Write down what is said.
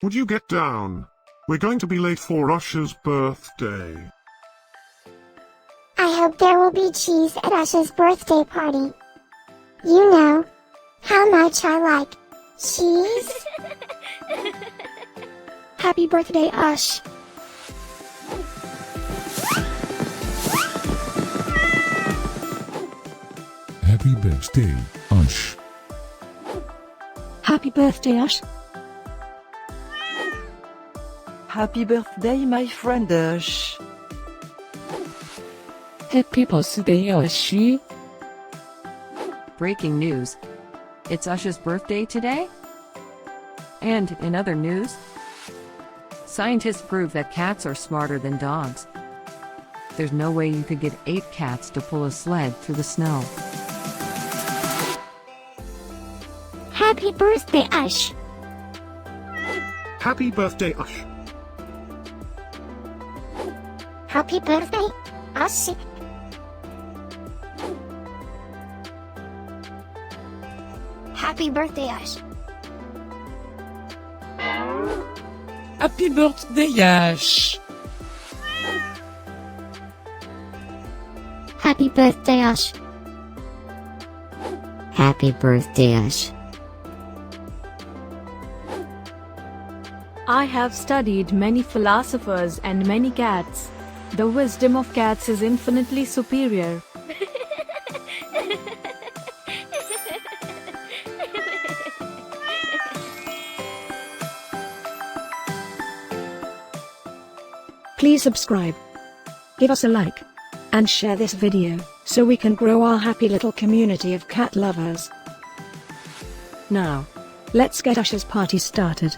Would you get down? We're going to be late for Usher's birthday. I hope there will be cheese at Usher's birthday party. You know how much I like cheese. Happy birthday, Ush. Happy birthday, Ush. Happy birthday, Ush. Happy birthday, my friend Ush. Happy birthday, Ush. Breaking news. It's Ush's birthday today? And in other news, scientists prove that cats are smarter than dogs. There's no way you could get 8 cats to pull a sled through the snow. Happy birthday, Ush. Happy birthday, Ush. Happy birthday, Ush. Happy birthday, Ush. Happy birthday, Ush. Happy birthday, Ush. Happy birthday, Ush. I have studied many philosophers and many cats. The wisdom of cats is infinitely superior. Please subscribe, give us a like, and share this video, so we can grow our happy little community of cat lovers. Now, let's get Usher's party started.